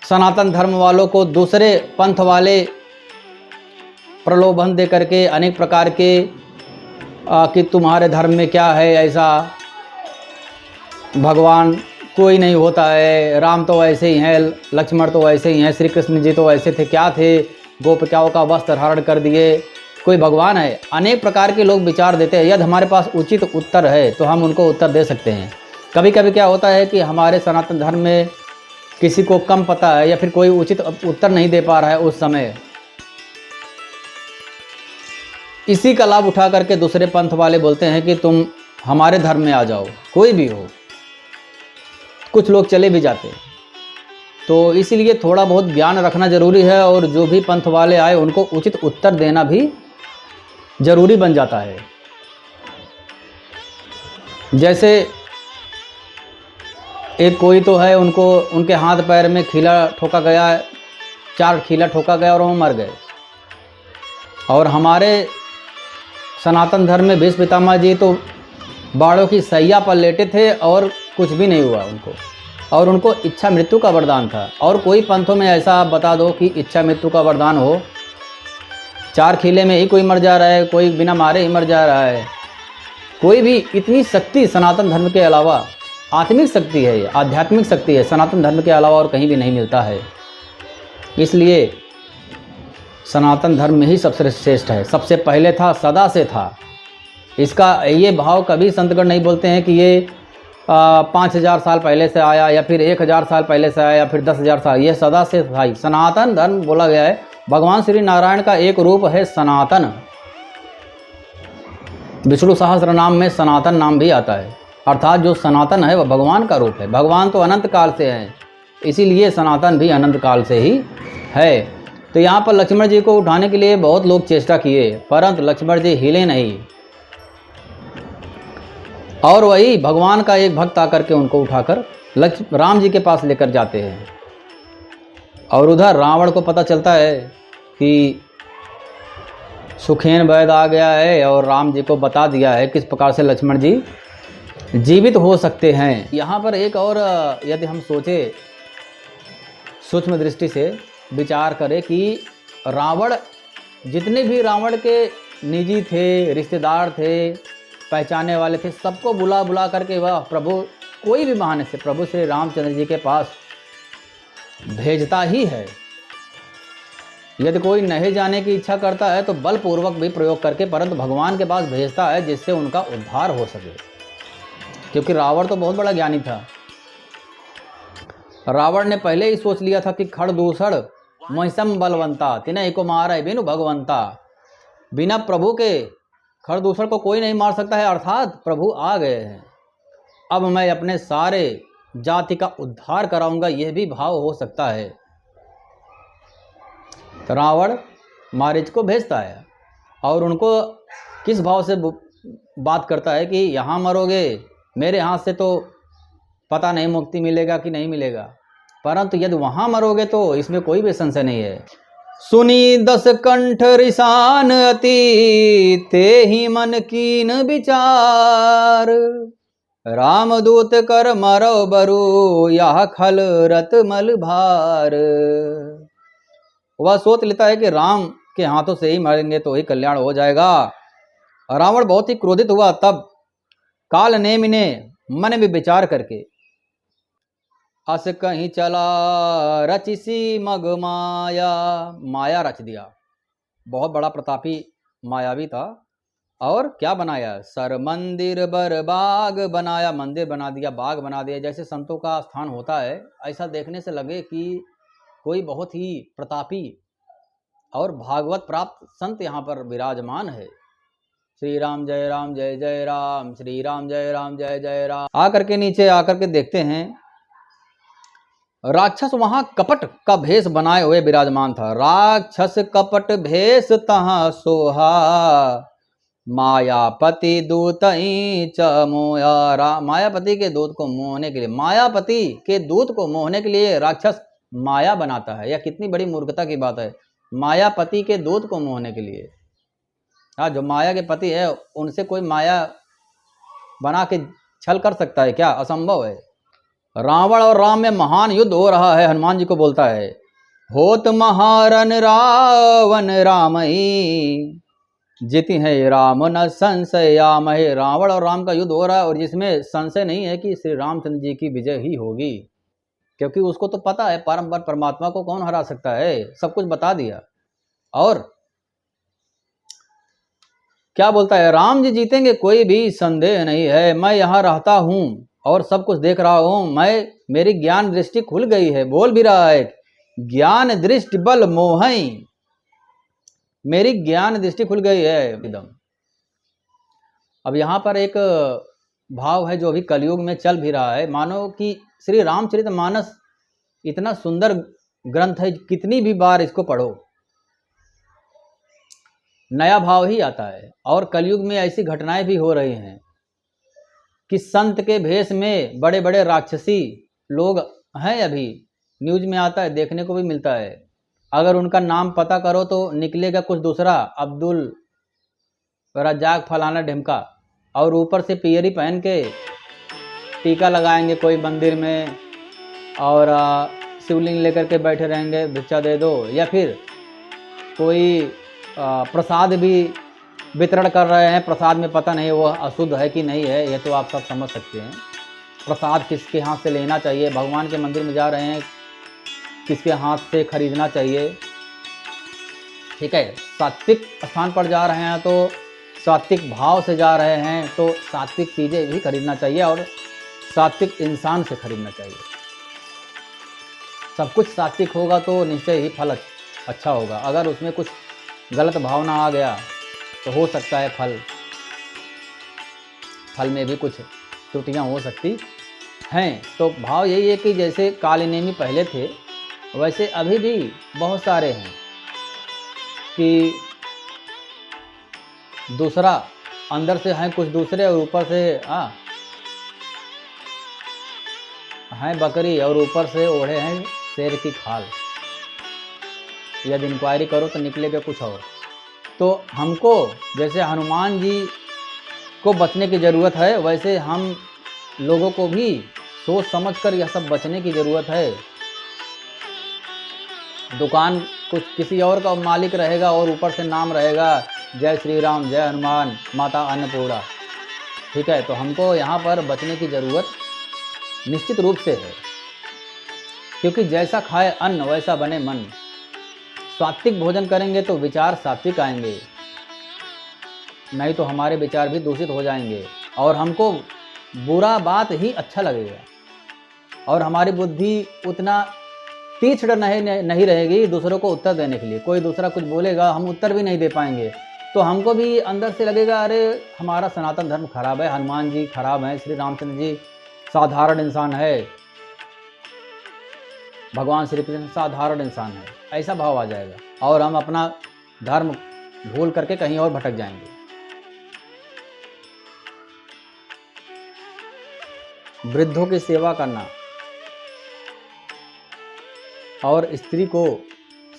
सनातन धर्म वालों को दूसरे पंथ वाले प्रलोभन दे करके अनेक प्रकार के कि तुम्हारे धर्म में क्या है ऐसा, भगवान कोई नहीं होता है, राम तो ऐसे ही हैं, लक्ष्मण तो ऐसे ही हैं, श्री कृष्ण जी तो ऐसे थे, क्या थे, गोपिकाओं का वस्त्र हरण कर दिए, कोई भगवान है। अनेक प्रकार के लोग विचार देते हैं। यदि हमारे पास उचित उत्तर है तो हम उनको उत्तर दे सकते हैं। कभी कभी क्या होता है कि हमारे सनातन धर्म में किसी को कम पता है या फिर कोई उचित उत्तर नहीं दे पा रहा है उस समय, इसी का लाभ उठा करके दूसरे पंथ वाले बोलते हैं कि तुम हमारे धर्म में आ जाओ, कोई भी हो। कुछ लोग चले भी जाते हैं। तो इसीलिए थोड़ा बहुत ज्ञान रखना जरूरी है और जो भी पंथ वाले आए उनको उचित उत्तर देना भी जरूरी बन जाता है। जैसे एक कोई तो है, उनको उनके हाथ पैर में खीला ठोका गया, 4 खीला ठोका गया और वो मर गए। और हमारे सनातन धर्म में भीष्म पितामह जी तो बाड़ों की सैया पर लेटे थे और कुछ भी नहीं हुआ उनको, और उनको इच्छा मृत्यु का वरदान था। और कोई पंथों में ऐसा आप बता दो कि इच्छा मृत्यु का वरदान हो, 4 खीले में ही कोई मर जा रहा है, कोई बिना मारे ही मर जा रहा है। कोई भी इतनी शक्ति सनातन धर्म के अलावा, आत्मिक शक्ति है, आध्यात्मिक शक्ति है, सनातन धर्म के अलावा और कहीं भी नहीं मिलता है। इसलिए सनातन धर्म में ही सबसे श्रेष्ठ है, सबसे पहले था, सदा से था। इसका ये भाव कभी संतगण नहीं बोलते हैं कि ये 5000 साल पहले से आया या फिर 1000 साल पहले से आया या फिर 10,000 साल, ये सदा से था ही। सनातन धर्म बोला गया है। भगवान श्री नारायण का एक रूप है सनातन। विष्णु सहस्त्र नाम में सनातन नाम भी आता है, अर्थात जो सनातन है वह भगवान का रूप है। भगवान तो अनंत काल से हैं, इसीलिए सनातन भी अनंत काल से ही है। तो यहाँ पर लक्ष्मण जी को उठाने के लिए बहुत लोग चेष्टा किए, परंतु लक्ष्मण जी हिले नहीं। और वही भगवान का एक भक्त आकर के उनको उठाकर राम जी के पास लेकर जाते हैं। और उधर रावण को पता चलता है कि सुखेन वैद आ गया है और राम जी को बता दिया है किस प्रकार से लक्ष्मण जी जीवित हो सकते हैं। यहाँ पर एक और यदि हम सोचे, सूक्ष्म दृष्टि से विचार करें कि रावण, जितने भी रावण के निजी थे, रिश्तेदार थे, पहचाने वाले थे, सबको बुला बुला करके वह प्रभु कोई भी बहाने से प्रभु श्री रामचंद्र जी के पास भेजता ही है। यदि कोई नहीं जाने की इच्छा करता है तो बलपूर्वक भी प्रयोग करके, परंतु भगवान के पास भेजता है जिससे उनका उद्धार हो सके। क्योंकि रावण तो बहुत बड़ा ज्ञानी था। रावण ने पहले ही सोच लिया था कि खड़ दूसड़ महिषम बलवंता तिन्हें को मारा बिनु भगवंता। बिना प्रभु के खड़ दूसड़ को कोई नहीं मार सकता है, अर्थात प्रभु आ गए हैं, अब मैं अपने सारे जाति का उद्धार कराऊंगा, यह भी भाव हो सकता है। रावण मारीच को भेजता है और उनको किस भाव से बात करता है कि यहाँ मरोगे, मेरे हाथ से तो पता नहीं मुक्ति मिलेगा कि नहीं मिलेगा, परंतु यदि वहाँ मरोगे तो इसमें कोई भी संशय नहीं है। सुनी 10 कंठ रिसान अति ते ही मन कीन विचार, रामदूत कर मरो बरु यह खल रत मल भार। वह सोच लेता है कि राम के हाथों से ही मरेंगे तो ही कल्याण हो जाएगा। रावण बहुत ही क्रोधित हुआ। तब काल नेमि ने मन में विचार करके अस कहीं चला रचिसी मग माया, माया रच दिया। बहुत बड़ा प्रतापी मायावी था। और क्या बनाया, सर मंदिर बर बाग बनाया, मंदिर बना दिया, बाग बना दिया। जैसे संतों का स्थान होता है, ऐसा देखने से लगे कि कोई बहुत ही प्रतापी और भागवत प्राप्त संत यहाँ पर विराजमान है। श्री राम जय राम जय जय राम, श्री राम जय राम जय जय राम। आकर के नीचे आकर के देखते हैं राक्षस वहां कपट का भेष बनाए हुए विराजमान था। राक्षस कपट भेष तहाँ सोहा, मायापति दूत चमोया। मायापति के दूत को मोहने के लिए, मायापति के दूत को मोहने के लिए राक्षस माया बनाता है। यह कितनी बड़ी मूर्खता की बात है, मायापति के दूत को मोहने के लिए। हाँ, जो माया के पति है उनसे कोई माया बना के छल कर सकता है क्या? असंभव है। रावण और राम में महान युद्ध हो रहा है। हनुमान जी को बोलता है, होत महारन रावण रामई, जीती है राम न संशयामहि। रावण और राम का युद्ध हो रहा है और जिसमें संशय नहीं है कि श्री रामचंद्र जी की विजय ही होगी, क्योंकि उसको तो पता है परमपर परमात्मा को कौन हरा सकता है, सब कुछ बता दिया। और क्या बोलता है, राम जी जीतेंगे कोई भी संदेह नहीं है, मैं यहाँ रहता हूँ और सब कुछ देख रहा हूँ, मेरी ज्ञान दृष्टि खुल गई है। बोल भी रहा है, ज्ञान दृष्टि बल मोहई, मेरी ज्ञान दृष्टि खुल गई है एकदम। अब यहाँ पर एक भाव है जो अभी कलयुग में चल भी रहा है, मानो कि श्री रामचरितमानस इतना सुंदर ग्रंथ है, कितनी भी बार इसको पढ़ो नया भाव ही आता है। और कलयुग में ऐसी घटनाएं भी हो रही हैं कि संत के भेष में बड़े बड़े राक्षसी लोग हैं, अभी न्यूज में आता है, देखने को भी मिलता है। अगर उनका नाम पता करो तो निकलेगा कुछ दूसरा, अब्दुल रज्जाक फलाना ढिमका, और ऊपर से पियरी पहन के टीका लगाएंगे कोई मंदिर में और शिवलिंग लेकर के बैठे रहेंगे, भिक्षा दे दो, या फिर कोई प्रसाद भी वितरण कर रहे हैं। प्रसाद में पता नहीं वो अशुद्ध है कि नहीं है, ये तो आप सब समझ सकते हैं। प्रसाद किसके हाथ से लेना चाहिए, भगवान के मंदिर में जा रहे हैं किसके हाथ से खरीदना चाहिए, ठीक है। सात्विक स्थान पर जा रहे हैं तो सात्विक भाव से जा रहे हैं तो सात्विक चीज़ें भी खरीदना चाहिए और सात्विक इंसान से खरीदना चाहिए। सब कुछ सात्विक होगा तो निश्चय ही फल अच्छा होगा। अगर उसमें कुछ गलत भावना आ गया तो हो सकता है फल में भी कुछ त्रुटियां हो सकती हैं। तो भाव यही है कि जैसे कालनेमी पहले थे वैसे अभी भी बहुत सारे हैं कि दूसरा अंदर से हैं कुछ दूसरे और ऊपर से हैं बकरी और ऊपर से ओढ़े हैं शेर की खाल। यदि इंक्वायरी करो तो निकलेगा कुछ और। तो हमको जैसे हनुमान जी को बचने की ज़रूरत है, वैसे हम लोगों को भी सोच समझकर यह सब बचने की ज़रूरत है। दुकान कुछ किसी और का मालिक रहेगा और ऊपर से नाम रहेगा जय श्री राम, जय हनुमान, माता अन्नपूर्णा, ठीक है। तो हमको यहाँ पर बचने की ज़रूरत निश्चित रूप से है, क्योंकि जैसा खाए अन्न वैसा बने मन। सात्विक भोजन करेंगे तो विचार सात्विक आएंगे, नहीं तो हमारे विचार भी दूषित हो जाएंगे और हमको बुरा बात ही अच्छा लगेगा और हमारी बुद्धि उतना तीक्ष्ण नहीं रहेगी दूसरों को उत्तर देने के लिए। कोई दूसरा कुछ बोलेगा हम उत्तर भी नहीं दे पाएंगे तो हमको भी अंदर से लगेगा अरे हमारा सनातन धर्म खराब है, हनुमान जी खराब हैं, श्री रामचंद्र जी साधारण इंसान है, भगवान श्री कृष्ण साधारण इंसान है, ऐसा भाव आ जाएगा और हम अपना धर्म भूल करके कहीं और भटक जाएंगे। वृद्धों की सेवा करना और स्त्री को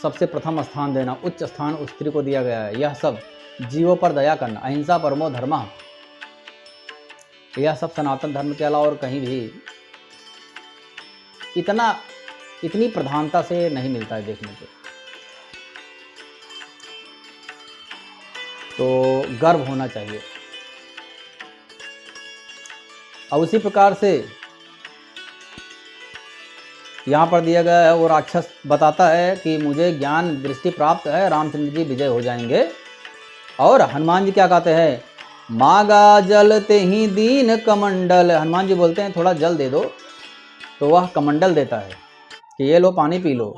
सबसे प्रथम स्थान देना, उच्च स्थान उस स्त्री को दिया गया है। यह सब जीवों पर दया करना, अहिंसा परमो धर्मः, यह सब सनातन धर्म के अलावा और कहीं भी इतनी प्रधानता से नहीं मिलता है देखने को। तो गर्व होना चाहिए। और उसी प्रकार से यहाँ पर दिया गया है, वो राक्षस बताता है कि मुझे ज्ञान दृष्टि प्राप्त है, रामचंद्र जी विजय हो जाएंगे। और हनुमान जी क्या कहते हैं, मागा जलते ही दीन कमंडल। हनुमान जी बोलते हैं थोड़ा जल दे दो, तो वह कमंडल देता है कि ये लो पानी पी लो।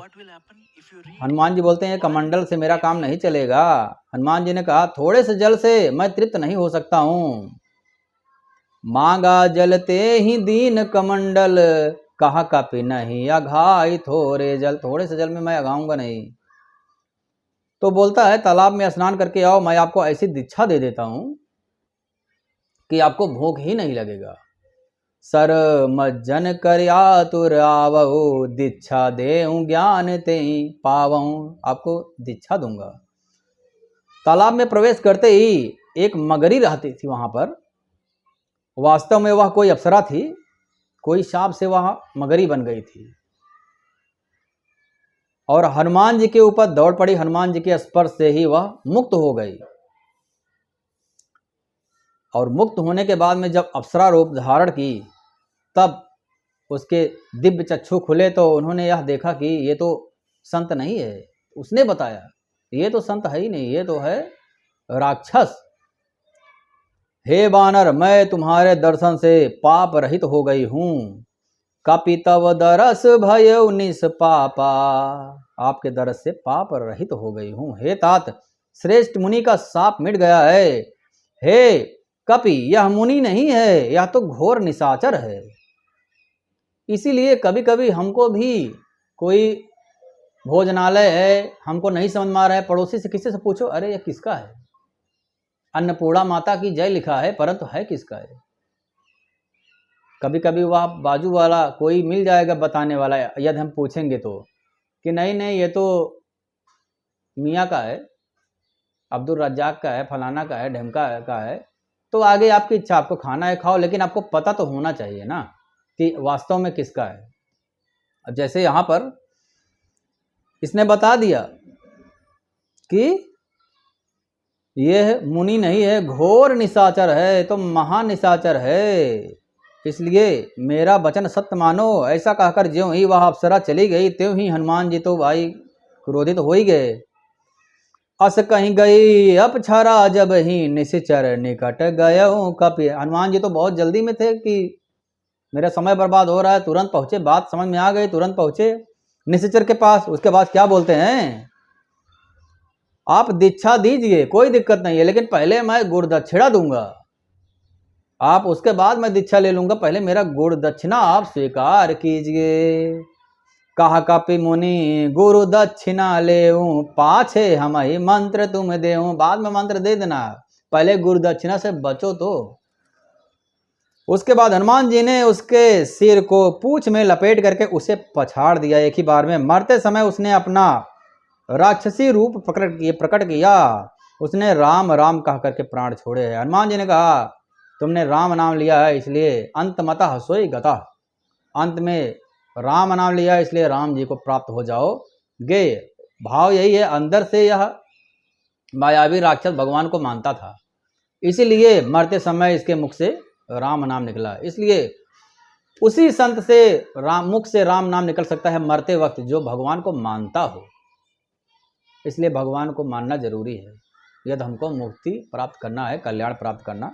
हनुमान जी बोलते हैं कमंडल से मेरा काम नहीं चलेगा। हनुमान जी ने कहा थोड़े से जल से मैं तृप्त नहीं हो सकता हूँ। मांगा जलते ही दीन कमंडल, कहा का पी नहीं अघाई थोड़े जल, थोड़े से जल में मैं अघाऊंगा नहीं। तो बोलता है तालाब में स्नान करके आओ, मैं आपको ऐसी दीक्षा दे देता हूँ कि आपको भूख ही नहीं लगेगा। सर मज्जन करया तुर आवहु, दीक्षा देऊं ज्ञान ते पावहु, आपको दीक्षा दूंगा। तालाब में प्रवेश करते ही एक मगरी रहती थी वहां पर। वास्तव में वह कोई अप्सरा थी कोई शाप से वह मगरी बन गई थी और हनुमान जी के ऊपर दौड़ पड़ी। हनुमान जी के स्पर्श से ही वह मुक्त हो गई और मुक्त होने के बाद में जब अप्सरा रूप धारण की तब उसके दिव्य चक्षु खुले तो उन्होंने यह देखा कि ये तो संत नहीं है। उसने बताया ये तो संत है ही नहीं, ये तो है राक्षस। हे वानर, मैं तुम्हारे दर्शन से पाप रहित हो गई हूँ। कपि तव दरस भयउ निष्पापा, आपके दरस से पाप रहित हो गई हूँ। हे तात, श्रेष्ठ मुनि का शाप मिट गया है। हे कपि, यह मुनि नहीं है, यह तो घोर निशाचर है। इसीलिए कभी कभी हमको भी कोई भोजनालय है, हमको नहीं समझ में आ रहा है, पड़ोसी से किसी से पूछो, अरे यह किसका है? अन्नपूर्णा माता की जय लिखा है, परंतु है किसका है? कभी कभी वह बाजू वाला कोई मिल जाएगा बताने वाला, यदि हम पूछेंगे तो कि नहीं नहीं ये तो मियाँ का है, अब्दुल रज्जाक का है, फलाना का है, ढमका का है, तो आगे आपकी इच्छा, आपको खाना है खाओ, लेकिन आपको पता तो होना चाहिए ना कि वास्तव में किसका है। अब जैसे यहाँ पर इसने बता दिया कि यह मुनि नहीं है, घोर निशाचर है, तो महान निशाचर है, इसलिए मेरा वचन सत्य मानो। ऐसा कहकर ज्यों ही वह अप्सरा चली गई त्यों ही हनुमान जी तो भाई क्रोधित हो ही गए। अस कहीं गई अप्सरा जब ही निश्चर निकट गयो कपि। हनुमान जी तो बहुत जल्दी में थे कि मेरा समय बर्बाद हो रहा है, तुरंत पहुंचे, बात समझ में आ गई, तुरंत पहुंचे निश्चर के पास। उसके बाद क्या बोलते हैं, आप दीक्षा दीजिए, कोई दिक्कत नहीं है, लेकिन पहले मैं गुरु दक्षिणा दूंगा। आप उसके बाद मैं दीक्षा ले लूंगा, पहले मेरा गुरु दक्षिणा आप स्वीकार कीजिए। कहा कपि मुनि गुरु दक्षिणा लेऊं, पाछे हम ही मंत्र तुम देऊं। बाद में मंत्र दे देना, पहले गुरु दक्षिणा से बचो तो। उसके बाद हनुमान जी ने उसके सिर को पूंछ में लपेट करके उसे पछाड़ दिया एक ही बार में। मरते समय उसने अपना राक्षसी रूप प्रकट किया। उसने राम राम कह करके प्राण छोड़े हैं। हनुमान जी ने कहा तुमने राम नाम लिया है इसलिए अंतमतः सोई गता, अंत में राम नाम लिया इसलिए राम जी को प्राप्त हो जाओगे। भाव यही है, अंदर से यह मायावी राक्षस भगवान को मानता था, इसीलिए मरते समय इसके मुख से राम नाम निकला। इसलिए उसी संत से मुख से राम नाम निकल सकता है मरते वक्त जो भगवान को मानता हो। इसलिए भगवान को मानना जरूरी है यदि हमको मुक्ति प्राप्त करना है, कल्याण प्राप्त करना